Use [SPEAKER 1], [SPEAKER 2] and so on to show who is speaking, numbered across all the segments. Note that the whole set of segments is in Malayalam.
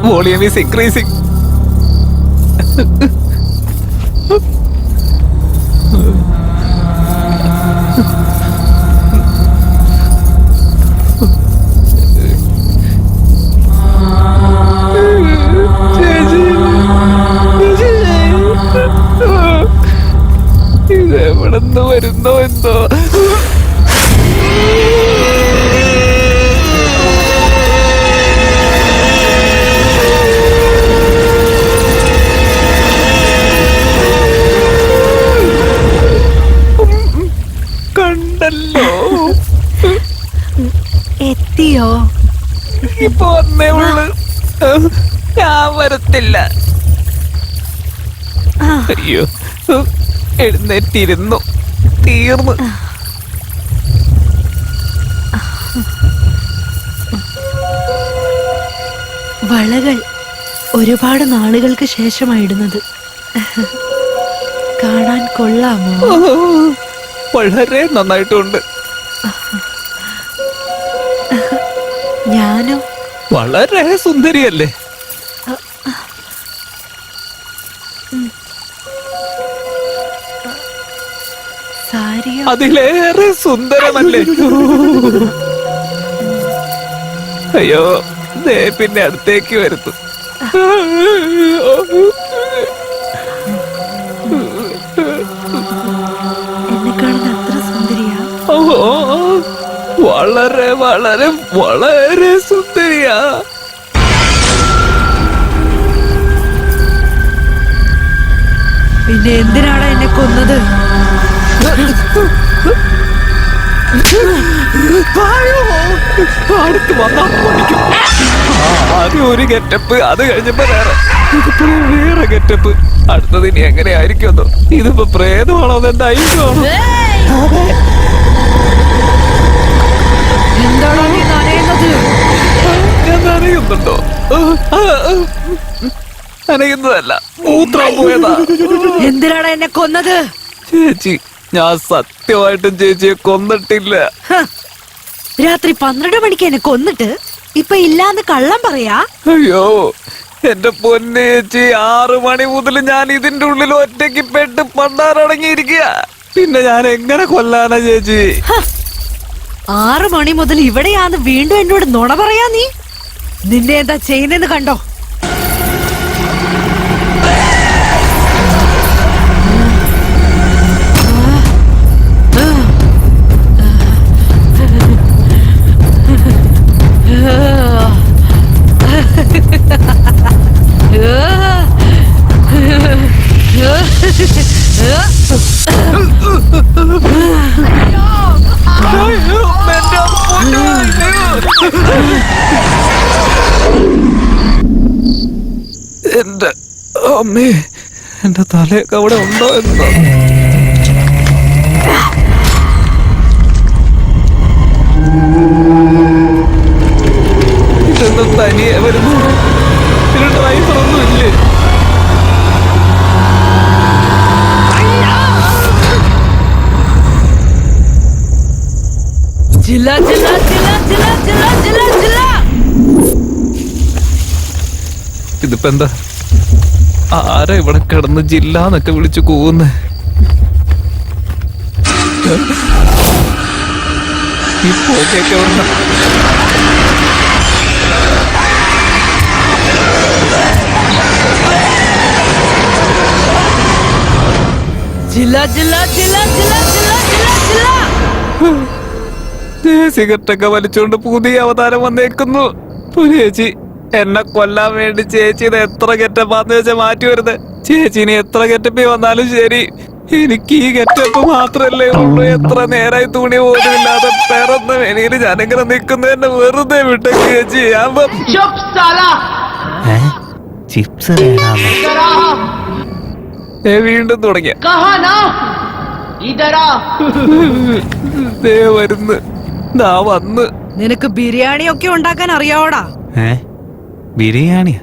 [SPEAKER 1] Volume is increasing. ഇതെവിടെന്ന് വരുന്നോ എന്തോ. കണ്ടല്ലോ.
[SPEAKER 2] എത്തിയോ?
[SPEAKER 1] ഇപ്പൊ വന്നേ ഉള്ളു. ഞാൻ വരത്തില്ല. അയ്യോ, എഴുന്നേറ്റിരുന്നു. തീർന്നു.
[SPEAKER 2] വളകൾ ഒരുപാട് നാളുകൾക്ക് ശേഷമായിടുന്നത്. കാണാൻ കൊള്ളാമോ?
[SPEAKER 1] വളരെ നന്നായിട്ടുണ്ട്.
[SPEAKER 2] ഞാനോ?
[SPEAKER 1] വളരെ സുന്ദരിയല്ലേ?
[SPEAKER 2] സാരിയോ?
[SPEAKER 1] അതിലേറെ സുന്ദരമല്ലേ? അയ്യോ, ദേ പിന്നെ അടുത്തേക്ക് വരുന്നു.
[SPEAKER 2] എന്നെ കാണുന്ന അത്ര സുന്ദരിയാ?
[SPEAKER 1] വളരെ വളരെ വളരെ സുന്ദരിയാ.
[SPEAKER 2] പിന്നെ എന്തിനാണ് എന്നെ കൊന്നത്?
[SPEAKER 1] അടുത്ത് വന്നാ പഠിക്കും. ആദ്യം ഒരു ഗെറ്റപ്പ്, അത് കഴിഞ്ഞപ്പോ വേറെ ഗെറ്റപ്പ്. അടുത്തത് ഇനി എങ്ങനെയായിരിക്കുമെന്നോ. ഇതിപ്പോ പ്രേതമാണോ എന്താ ഐശ്വരണോ?
[SPEAKER 2] എന്താണോ നീ നനയുന്നത്?
[SPEAKER 1] ഞാൻ നനയുന്നുണ്ടോ? നനയുന്നതല്ല, മൂത്രം പോയതാ.
[SPEAKER 2] എന്തിനാണ് എന്നെ കൊന്നത്?
[SPEAKER 1] ചേച്ചി, ഞാൻ സത്യമായിട്ടും ചേച്ചിയെ കൊന്നിട്ടില്ല.
[SPEAKER 2] രാത്രി 12 മണിക്ക് എന്നെ കൊന്നിട്ട് ഇപ്പൊ ഇല്ലാന്ന് കള്ളം പറയാ?
[SPEAKER 1] അയ്യോ എന്റെ പൊന്നേച്ചി, 6 മണി മുതൽ ഞാൻ ഇതിന്റെ ഉള്ളിൽ ഒറ്റയ്ക്ക് പെട്ട് പണ്ടാറടങ്ങിയിരിക്കുക. പിന്നെ ഞാൻ എങ്ങനെ കൊല്ലാനാ ചേച്ചി?
[SPEAKER 2] 6 മണി മുതൽ ഇവിടെയാന്ന് വീണ്ടും എന്നോട് നുണ പറയാ നീ? നിന്നെ എന്താ ചെയ്യുന്നെന്ന് കണ്ടോ?
[SPEAKER 1] എന്റെ അമ്മേ, എന്റെ തലയൊക്കെ അവിടെ ഉണ്ടോ എന്തോ. ഇതൊന്നും തനിയെ വരുന്നു. ഇതിന് ഡ്രൈവർ ഒന്നും ഇല്ലേ?
[SPEAKER 2] ജില്ല ജില്ല ജില്ല ജില്ല ജില്ല ജില്ല ജില്ല.
[SPEAKER 1] ഇതിപ്പോ എന്താ? ആരാ ഇവിടെ കിടന്ന് ജില്ലാന്നൊക്കെ വിളിച്ചു കൂവുന്നേ? ഈ പോക്കൊക്കെ എവിടെ?
[SPEAKER 2] ജില്ല ജില്ല ജില്ല ജില്ല ജില്ല ജില്ല ജില്ല.
[SPEAKER 1] സിഗരറ്റൊക്കെ വലിച്ചുകൊണ്ട് പുതിയ അവതാരം വന്നേക്കുന്നു. ചേച്ചി, എന്നെ കൊല്ലാൻ വേണ്ടി ചേച്ചി ഇത് എത്ര ഗെറ്റപ്പാന്ന് വെച്ചാൽ മാറ്റി വരുന്നത്. ചേച്ചിനി എത്ര ഗെറ്റപ്പി വന്നാലും ശരി, എനിക്ക് ഈ ഗെറ്റപ്പ് മാത്രല്ലേ ഉള്ളൂ. എത്ര നേരായി തുണി പോലും ഇല്ലാതെ പിറന്ന വെളിയിൽ ഞാനിങ്ങനെ നിൽക്കുന്നതന്നെ വെറുതെ വിട്ടേക്ക് ചേച്ചി. വീണ്ടും തുടങ്ങിയ വരുന്ന് ദാ വന്ന്.
[SPEAKER 2] നിനക്ക് ബിരിയാണി ഒക്കെ ഉണ്ടാക്കാൻ അറിയാവോടാ?
[SPEAKER 1] ബിരിയാണിയാ?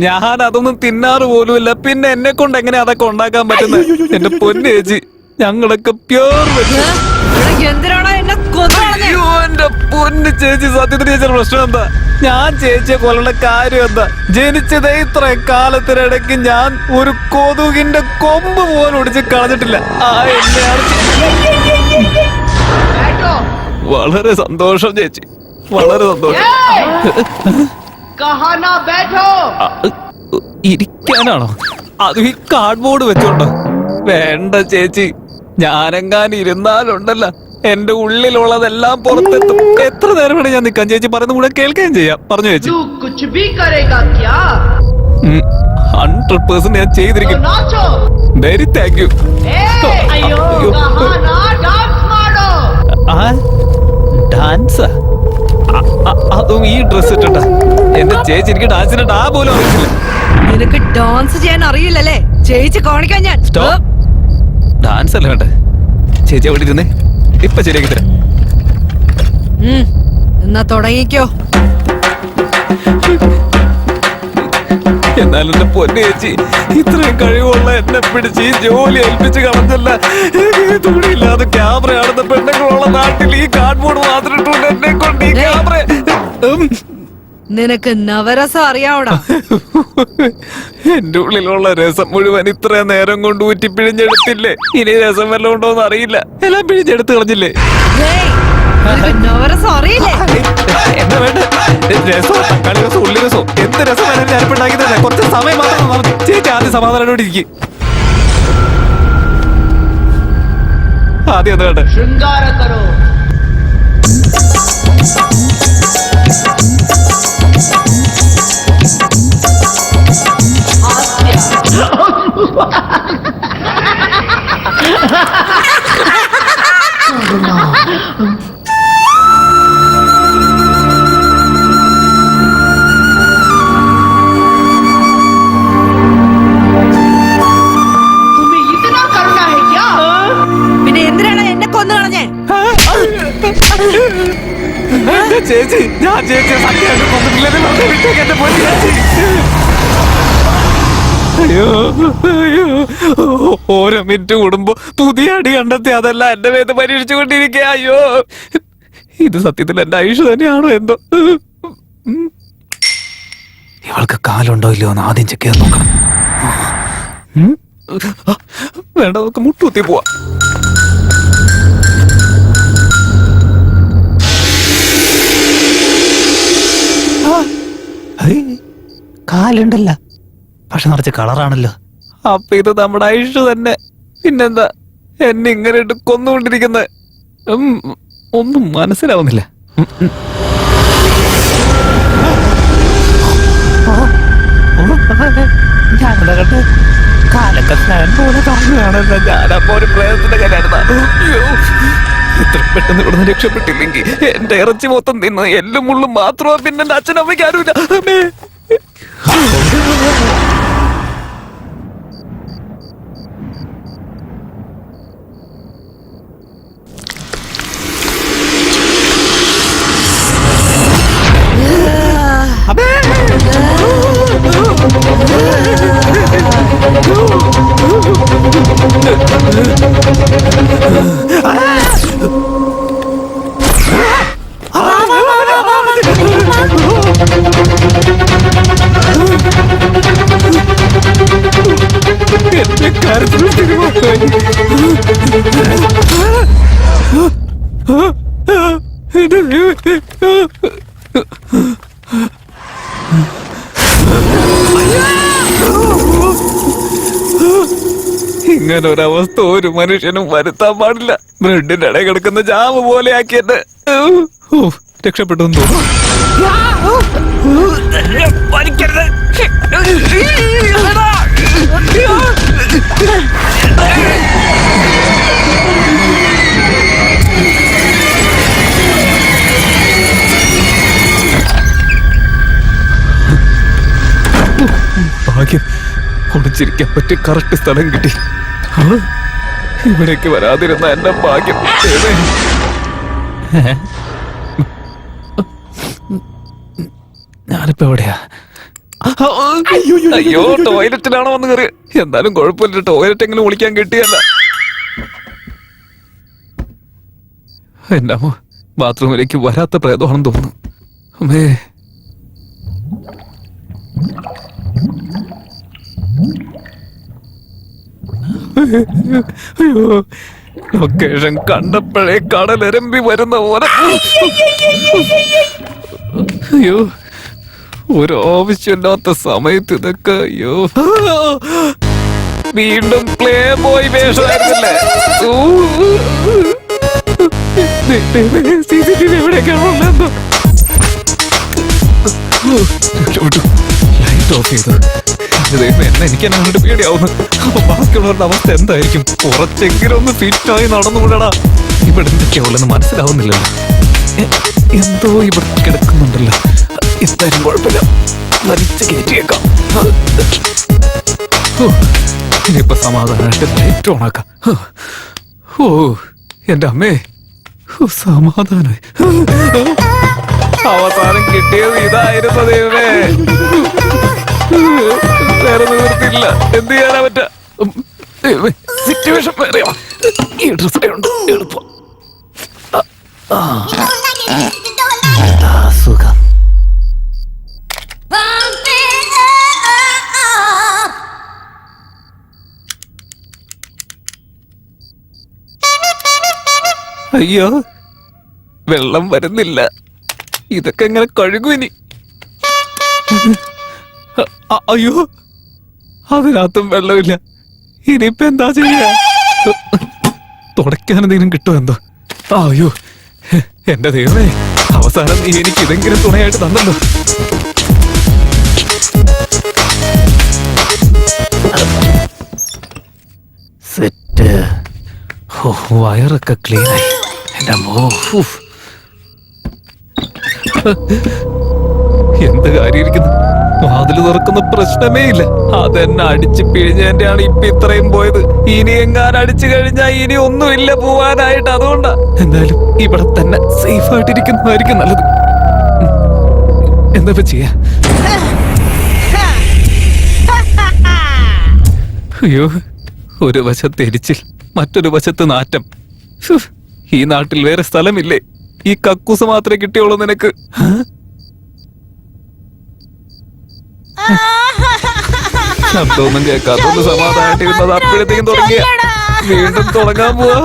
[SPEAKER 1] ഞാൻ അതൊന്നും തിന്നാറ് പോലുമില്ല. പിന്നെ എന്നെ കൊണ്ട് എങ്ങനെ അതൊക്കെ ഉണ്ടാക്കാൻ പറ്റുന്നത്? എന്റെ പൊന്നേച്ചി, ഞങ്ങളൊക്കെ പ്യൂർ വെജ്.
[SPEAKER 2] എന്തിനാണ് എന്നെ കൊന്നുകളഞ്ഞേ.
[SPEAKER 1] അയ്യോ, എന്റെ പൊന്ന് ചേച്ചി, സത്യത്തിൽ ചേച്ചിയുടെ പ്രശ്നം എന്താ? ഞാൻ ചേച്ചിയെ കൊല്ലുന്ന കാര്യം എന്താ? ജനിച്ചതേ ഇത്ര കാലത്തിനിടയ്ക്ക് ഞാൻ ഒരു കൊതുകിന്റെ കൊമ്പ് പോലും ഒടിച്ച് കളഞ്ഞിട്ടില്ല. ആ എന്നെയാണ് വളരെ സന്തോഷം ചേച്ചി, വളരെ സന്തോഷം. ഇരിക്കാനാണോ? അത് ഈ കാർഡ്ബോർഡ് വെച്ചോണ്ടോ? വേണ്ട ചേച്ചി, ഞാനെങ്ങാനും ഇരുന്നാലുണ്ടല്ലോ എന്റെ ഉള്ളിലുള്ളതെല്ലാം പുറത്തെത്തും. എത്ര നേരം വേണേ ഞാൻ നിൽക്കാം. ചേച്ചി പറയുന്ന കൂടെ കേൾക്കുകയും ചെയ്യാം. പറഞ്ഞു ചേച്ചി. 100% ഞാൻ ചെയ്തിരിക്കും. Very thank you. ഡാൻസാ? അതും ഈ ഡ്രസ് ഇട്ടിട്ടാ? എന്റെ ചേച്ചി, എനിക്ക് ഡാൻസിന്റെ ഡാ പോലും അറിയില്ല.
[SPEAKER 2] നിനക്ക് ഡാൻസ് ചെയ്യാൻ അറിയില്ലല്ലേ? ചേച്ചി കാണിക്കാൻ ഞാൻ.
[SPEAKER 1] ഡാൻസ് അല്ല വേണ്ട ചേച്ചി, അവിടെ ഇരുന്നേ, ഇപ്പൊ ശരിയാക്കി തരാം.
[SPEAKER 2] എന്നാ തുടങ്ങിക്കോ.
[SPEAKER 1] എന്നാലും എന്റെ പൊന്നു ചേച്ചി, ഇത്രയും കഴിവുള്ള എന്നെ പിടിച്ച് ഈ ജോലി ഏൽപ്പിച്ച് കളഞ്ഞല്ല. തുണിയില്ലാതെ ക്യാമറ ആടുന്ന പെണ്ണുങ്ങളുള്ള നാട്ടിൽ ഈ കാർഡ്ബോർഡ് മാത്രം ഇട്ടുകൊണ്ട് എന്നെ കൊണ്ട് ഈ ക്യാമറ.
[SPEAKER 2] നിനക്ക് നവരസം അറിയാവടാ?
[SPEAKER 1] എന്റെ ഉള്ളിലുള്ള രസം മുഴുവൻ ഇത്രയും നേരം കൊണ്ട് ഊറ്റി പിഴിഞ്ഞെടുത്തില്ലേ? ഇനി രസം വല്ലതും ഉണ്ടോന്ന് അറിയില്ല. എല്ലാം പിഴിഞ്ഞെടുത്ത് കളഞ്ഞില്ലേ?
[SPEAKER 2] നവരസം അറിയില്ലേ?
[SPEAKER 1] എന്താ വേണ്ട? രസോ, തക്കാളി രസോ, ഉള്ളി രസോ, എന്ത് രസം വേണമെങ്കിലും ഞാനിപ്പോ ഉണ്ടാക്കി തന്നെ. കുറച്ച് സമയം മാത്രം ചേച്ചി ആദ്യം സമാധാനോട് ഇരിക്കും. ആദ്യം എന്താ വേണ്ട?
[SPEAKER 2] പിന്നെ എന്തിനാണ് എന്നെ കൊന്നു കളഞ്ഞേ?
[SPEAKER 1] ചേച്ചി, ഞാൻ ചേച്ചിയെ സത്യമായിട്ട് കൊന്നിട്ടില്ലെന്ന് വിട്ടേക്ക് എന്റെ പൊന്നു ചേച്ചി. അയ്യോ അയ്യോ, ഓരോ മിനിറ്റ് കൂടുമ്പോ പുതിയ അടി കണ്ടെത്തി അതല്ല എന്റെ മേത്ത് പരീക്ഷിച്ചുകൊണ്ടിരിക്കുക. അയ്യോ, ഇത് സത്യത്തിൽ എന്റെ ആയുഷ് തന്നെയാണോ എന്തോ? ഇവൾക്ക് കാലുണ്ടോ ഇല്ലയോ എന്ന് ആദ്യം ചെക്ക് ചെയ്ത് നോക്കണം. വേണ്ട, നമുക്ക് മുട്ടുകുത്തി പോവാ. കാലുണ്ടല്ല, പക്ഷെ നിറച്ച് കളറാണല്ലോ. അപ്പൊ ഇത് നമ്മുടെ ആയുഷ് തന്നെ. പിന്നെന്താ എന്നെ ഇങ്ങനെ ഇട്ട് കൊന്നുകൊണ്ടിരിക്കുന്നത്? ഒന്നും മനസ്സിലാവുന്നില്ല. ഞാനെന്താ കണ്ടേ? കാലൊക്കെ ഫാൻ പോലെ കാണുകയാണല്ലോ. ഞാനപ്പോ ഒരു പ്രേതത്തിന്റെ കയ്യിലായിരുന്ന. ഇത്ര പെട്ടെന്ന് ഇവിടുന്ന് രക്ഷപ്പെട്ടില്ലെങ്കിൽ എന്റെ ഇറച്ചി മൊത്തം തിന്ന് എല്ലും മുള്ളും മാത്രമോ പിന്നെ എന്റെ അച്ഛനമ്മയ്ക്ക് ആരുമില്ല. എന്റെ കാര്യത്തിൽ ഇങ്ങനെ ഒരവസ്ഥ ഒരു മനുഷ്യനും വരുത്താൻ പാടില്ല. ബ്രെഡിന്റെ ഇടയിൽ കിടക്കുന്ന ജാമ് പോലെ ആക്കിയിട്ട് രക്ഷപ്പെട്ടു തോന്നുന്നു. ഭാഗ്യം, ഒളിച്ചിരിക്കാൻ പറ്റിയ കറക്റ്റ് സ്ഥലം കിട്ടി. ഇവിടേക്ക് വരാതിരുന്ന എന്റെ ഭാഗ്യം. ഞാനിപ്പോ എവിടെയാ? അയ്യോ, ടോയ്ലറ്റിലാണോ വന്ന് കയറി? എന്തായാലും കുഴപ്പമില്ല, ടോയ്ലറ്റ് എങ്കിലും വിളിക്കാൻ കിട്ടിയല്ല. എന്റെ അമ്മ, ബാത്റൂമിലേക്ക് വരാത്ത പ്രേതമാണെന്ന് തോന്നുന്നു. അമ്മേ, അയ്യോ, ലൊക്കേഷൻ കണ്ടപ്പോഴേ കടലെരമ്പി വരുന്ന പോലെ. അയ്യോ, ഒരു ആവശ്യമില്ലാത്ത സമയത്ത് ഇതൊക്കെ. അയ്യോ, വീണ്ടും പ്ലേ ബോയ് വേഷമായിരുന്നില്ലേ? CCTV എവിടെയൊക്കെയാണുള്ളതെന്തോ. ലൈറ്റ് ഓഫ് ചെയ്തു. എനിക്ക് എന്നെ കണ്ടിട്ട് പേടിയാവുന്നു. അപ്പൊ ബാക്കിയുള്ളവരുടെ അവസ്ഥ എന്തായിരിക്കും? കുറച്ചെങ്കിലും ഒന്ന് ഫിറ്റായി നടന്നുകൂടാ. ഇവിടെ എന്തൊക്കെയാവുള്ളെന്ന് മനസ്സിലാവുന്നില്ലല്ലോ. എന്തോ ഇവിടെ കിടക്കുന്നുണ്ടല്ലോ. എന്തായാലും കുഴപ്പമില്ല, വലിച്ചു കയറ്റിയേക്കാം. ഇനിയിപ്പൊ സമാധാനമായിട്ട് ലൈറ്റ് ഓണാക്കാം. ഓ എന്റെ അമ്മേ, സമാധാനായി. അവസാനം കിട്ടിയത് ഇതായിരുന്നു ദൈവമേ. വേറെ നിവൃത്തിയില്ല, എന്ത് ചെയ്യാനാ പറ്റ. സിറ്റുവേഷൻ വേറെയാ. ഈ ഡ്രസ് ഉണ്ട് എളുപ്പം. സുഖം. അയ്യോ, വെള്ളം വരുന്നില്ല. ഇതൊക്കെ എങ്ങനെ കഴുകും ഇനി? അയ്യോ, അതിനകത്തും വെള്ളമില്ല. ഇനിയിപ്പോ എന്താ ചെയ്യാ? തുടയ്ക്കാൻ എന്തെങ്കിലും കിട്ടുമോ എന്തോ? അയ്യോ എന്റെ ദൈവമേ, അവസാനം നീ എനിക്ക് ഇതെങ്കിലും തുണയായിട്ട് തന്നല്ലോ. സെറ്റ്. വയറൊക്കെ ക്ലീനായി. എന്റെ അമ്മോ, എന്ത് കാര്യം ഇരിക്കുന്നു? വാതില് തുറക്കുന്ന പ്രശ്നമേ ഇല്ല. അതെന്നെ അടിച്ച് പിഴിഞ്ഞതിന്റെയാണ് ഇപ്പൊ ഇത്രയും പോയത്. ഇനി എങ്ങാനും അടിച്ചു കഴിഞ്ഞാൽ ഇനി ഒന്നുമില്ല പോവാനായിട്ട്. അതുകൊണ്ടാ. എന്തായാലും ഇവിടെ തന്നെ സേഫ് ആയിട്ടിരിക്കുന്നതായിരിക്കും നല്ലത്. എന്താ ചെയ്യാ? അയ്യോ, ഒരു വശത്ത് എരിച്ചിൽ, മറ്റൊരു വശത്ത് നാറ്റം. ഈ നാട്ടിൽ വേറെ സ്ഥലമില്ലേ? ഈ കക്കൂസ് മാത്രമേ കിട്ടിയുള്ളൂ നിനക്ക്. ശബ്ദമൊന്നും കേൾക്കാത്തൊന്ന് സമാധാനായിട്ടിരുന്നത് അപ്പോഴത്തേക്കും തുടങ്ങിയ. വീണ്ടും തുടങ്ങാൻ പോവാ.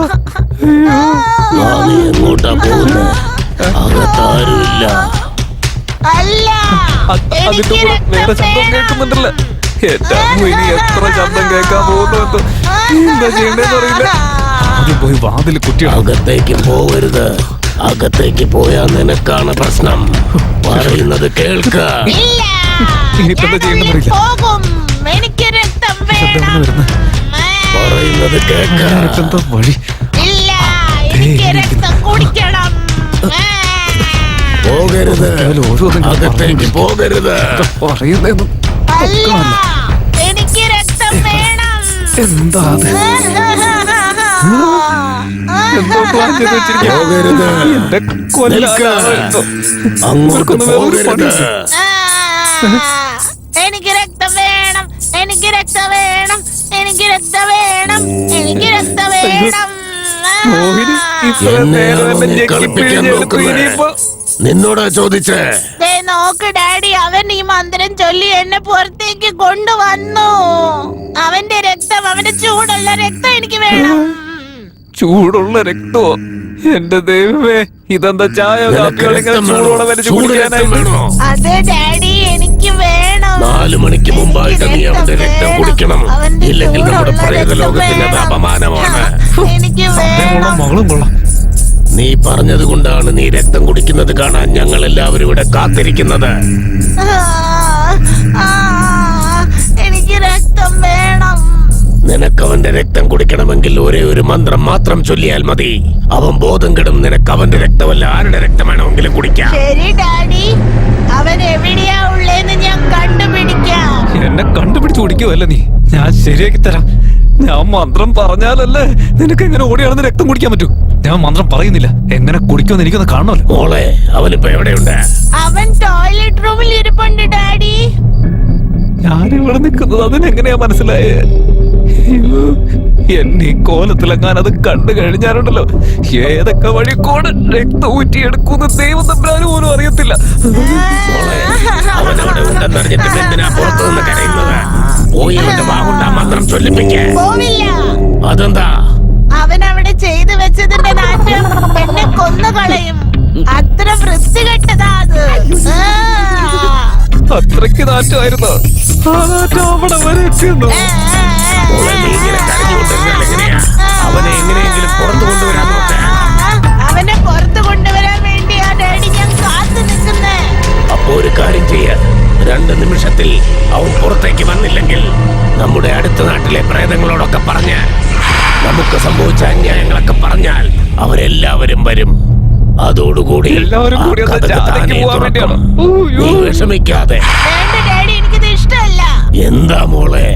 [SPEAKER 1] അതിന്റെ കൂടെ വേറെ ശബ്ദം കേൾക്കുന്നുണ്ടല്ലോ. ഏറ്റവും ഇനി എത്ര ശബ്ദം കേൾക്കാൻ പോകുന്നു എന്തോ. എന്താ ചെയ്യണ്ടെന്ന് അറിയില്ല. ആദ്യം പോയി വാതിൽ കുട്ടി.
[SPEAKER 3] അകത്തേക്ക് പോകരുത്. അകത്തേക്ക് പോയാ നിനക്കാണ് പ്രശ്നം. പറയുന്നത് കേൾക്ക.
[SPEAKER 1] ഇനിയിപ്പെന്താ ചെയ്യണ്ടെന്ന് അറിയില്ല.
[SPEAKER 3] പറയുന്നത് കേൾക്കാ
[SPEAKER 1] വഴി.
[SPEAKER 3] പോകരുത്. അകത്തേക്ക് പോകരുത്.
[SPEAKER 1] പറയുന്നതൊന്നും എന്താ എന്തോ പ്ലാൻ ചെയ്ത് വെച്ചിരിക്കുന്നു.
[SPEAKER 3] അങ്ങോട്ട് പോകരുത്.
[SPEAKER 4] എനിക്ക് രക്തം വേണം, എനിക്ക് രക്തം വേണം, എനിക്ക് രക്തം വേണം, എനിക്ക് രക്തം വേണം.
[SPEAKER 3] കളിപ്പിക്കാൻ നോക്കുന്നേ. നിന്നോടാ ചോദിച്ചേ.
[SPEAKER 4] നോക്ക് ഡാഡി, അവൻ ഈ മന്ത്രം ചൊല്ലി എന്നെ പുറത്തേക്ക് കൊണ്ടുവന്നു. അവന്റെ രക്തം, അവന്റെ ചൂടുള്ള രക്തം എനിക്ക് വേണം.
[SPEAKER 1] ചൂടുള്ള രക്തമോ? എന്റെ ദൈവമേ, ഇതെന്താ ചായ കാപ്പികൾ ഇങ്ങനെ ചൂടോടെ വലിച്ചു കുടിക്കാനായിട്ട്?
[SPEAKER 4] അതെ ഡാഡി, എനിക്ക് വേണം.
[SPEAKER 3] 4 മണിക്ക് മുമ്പായിട്ട് നീ അവന്റെ രക്തം കുടിക്കണം. ഇല്ലെങ്കിൽ നമ്മുടെ പ്രേത ലോകത്തിന് അത് അപമാനമാണ്.
[SPEAKER 4] എനിക്ക് വേണം.
[SPEAKER 1] മകളും കൊള്ളാം.
[SPEAKER 3] നീ പറഞ്ഞത് കൊണ്ടാണ് നീ രക്തം കുടിക്കുന്നത് കാണാൻ ഞങ്ങൾ എല്ലാവരും ഇവിടെ കാത്തിരിക്കുന്നത്.
[SPEAKER 4] എനിക്ക് രക്തം വേണം.
[SPEAKER 3] നിനക്ക് അവന്റെ രക്തം കുടിക്കണമെങ്കിൽ ഒരേ ഒരു മന്ത്രം മാത്രം ചൊല്ലിയാൽ മതി. അവൻ ബോധം കെടും. നിനക്ക് അവന്റെ രക്തമല്ല, ആരുടെ രക്തം വേണമെങ്കിലും കുടിക്കാം.
[SPEAKER 4] ശരി ഡാഡി, അവൻ എവിടെയാ ഉള്ളേന്ന് ഞാൻ കണ്ടുപിടിക്കാം.
[SPEAKER 1] എന്നെ കണ്ടുപിടിച്ച് കുടിക്കുവല്ല നീ? ഞാൻ ശരിയാക്കി തരാം. ഞാൻ മന്ത്രം പറഞ്ഞാലല്ലേ നിനക്ക് എങ്ങനെ ഓടിയാണെന്ന് രക്തം കുടിക്കാൻ പറ്റൂ. ഞാൻ മന്ത്രം പറയുന്നില്ല. എങ്ങനെ കുടിക്കുമെന്ന് എനിക്കൊന്ന് കാണണമല്ലോ.
[SPEAKER 3] മോളെ, അവനിപ്പോ എവിടെയുണ്ട്?
[SPEAKER 4] അവൻ ടോയ്ലറ്റ് റൂമിൽ ഇരിപ്പുണ്ട് ഡാഡി.
[SPEAKER 1] ഞാനിവിടെ നിൽക്കുന്നത് അതിനെങ്ങനെയാ മനസ്സിലായേ? എന്നെ ഈ കോലത്തിലെങ്ങാൻ അത് കണ്ടു കഴിഞ്ഞാലുണ്ടല്ലോ, ഏതൊക്കെ വഴി കൂടെ രക്തം ഊറ്റിയെടുക്കുന്ന ദൈവം തമ്പുരാന് പോലും അറിയത്തില്ല.
[SPEAKER 3] മോളെ, അവനവിടെ ഉണ്ടെന്നറിഞ്ഞിട്ട് എന്തിനാ പുറത്തു നിന്ന് കരയുന്നത്? പോയി അവന്റെ വാഗുണ്ടാ മന്ത്രം ചൊല്ലിപ്പിക്കേ.
[SPEAKER 4] പോവില്ല.
[SPEAKER 3] അതെന്താ?
[SPEAKER 4] അവൻ അവിടെ ചെയ്തു വെച്ചതിന്റെ നാറ്റം എന്നെ കൊന്നുകളയും. അത്ര വൃത്തികെട്ടതാ അത്.
[SPEAKER 1] അത്രയ്ക്ക് നാറ്റമായിരുന്നു. ആ നാറ്റം അവിടെ വരെ എത്തിയെന്നു.
[SPEAKER 3] മോളെ, നീ ഇങ്ങനെ കരഞ്ഞുകൊണ്ടിരുന്നാൽ എങ്ങനെയാ? അവനെ എങ്ങനെയെങ്കിലും പുറത്തു കൊണ്ടുവരാൻ നോക്ക.
[SPEAKER 4] അവനെ പുറത്തു കൊണ്ടുവരാൻ വേണ്ടിയാ ഡാഡി ഞാൻ കാത്തു നിൽക്കുന്നേ.
[SPEAKER 3] അപ്പോ ഒരു കാര്യം ചെയ്യ, 2 നിമിഷത്തിൽ അവൻ പുറത്തേക്ക് വന്നില്ലെങ്കിൽ നമ്മുടെ അടുത്ത നാട്ടിലെ പ്രേതങ്ങളോടൊക്കെ പറഞ്ഞ് നമുക്ക് സംഭവിച്ച അന്യായങ്ങളൊക്കെ പറഞ്ഞാൽ അവരെല്ലാവരും വരും. അതോടുകൂടി
[SPEAKER 1] എല്ലാവരും
[SPEAKER 3] ആ
[SPEAKER 1] കൂടി ഒന്ന്
[SPEAKER 3] കഥക്
[SPEAKER 1] ജാഥയ്ക്ക്
[SPEAKER 3] താനേ
[SPEAKER 1] പോവാൻ
[SPEAKER 3] തുറക്കും.
[SPEAKER 1] വേണ്ടിയാണ്.
[SPEAKER 3] നീ വിഷമിക്കാതെ.
[SPEAKER 4] വേണ്ട ഡാഡി, എനിക്കിത് ഇഷ്ടമല്ല.
[SPEAKER 3] എന്താ മോളെ?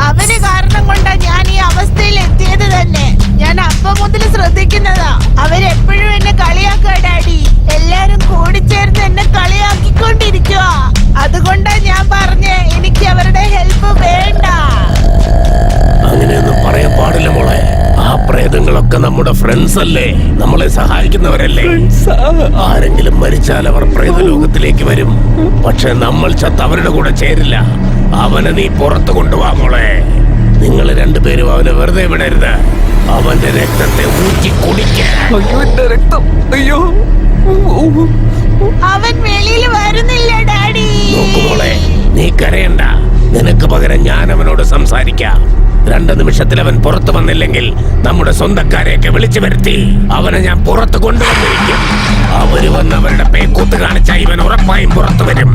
[SPEAKER 4] അവന് കാരണം കൊണ്ടാ ഞാൻ ഈ അവസ്ഥയിൽ എത്തിയത് തന്നെ. ഞാൻ അപ്പം മുതൽ ശ്രദ്ധിക്കുന്നതാ. അവരെപ്പോഴും എന്നെ കളിയാക്കുക ഡാഡി. എല്ലാരും കൂടിച്ചേർന്ന് എന്നെ കളിയാക്കിക്കൊണ്ടിരിക്കുക. അതുകൊണ്ടാ ഞാൻ പറഞ്ഞേ എനിക്ക് അവരുടെ ഹെൽപ്പ് വേണ്ട.
[SPEAKER 3] അങ്ങനെയൊന്നും പറയാൻ പാടില്ല മോളെ. ആ പ്രേതങ്ങളൊക്കെ നമ്മുടെ ഫ്രണ്ട്സ് അല്ലേ, നമ്മളെ സഹായിക്കുന്നവരല്ലേ. ആരെങ്കിലും മരിച്ചാൽ അവർ പ്രേതലോകത്തിലേക്ക് വരും. പക്ഷെ നമ്മൾ ചത്ത് അവരുടെ കൂടെ ചേരില്ല. അവനെ നീ പുറത്തു കൊണ്ടുപോവാ മോളെ. നിങ്ങൾ 2 പേരും അവനെ വെറുതെ വിടരുത്. അവന്റെ രക്തത്തെ ഊറ്റി കുടിക്കാൻ.
[SPEAKER 1] അയ്യോ, എന്റെ രക്തം. അയ്യോ,
[SPEAKER 4] അവൻ വെളിയിൽ വരുന്നില്ല ഡാഡി.
[SPEAKER 3] നോക്കു മോളെ, നീ കരയണ്ട. നിനക്ക് പകരം ഞാൻ അവനോട് സംസാരിക്കാം. 2 നിമിഷത്തിൽ അവൻ പുറത്തു വന്നില്ലെങ്കിൽ നമ്മുടെ സ്വന്തക്കാരെയൊക്കെ വിളിച്ചു വരുത്തി അവനെ ഞാൻ പുറത്ത് കൊണ്ടുവന്നിരിക്കും. അവര് വന്ന് അവരുടെ പേക്കൂത്ത് കാണിച്ച ഇവൻ ഉറപ്പായും പുറത്തു വരും.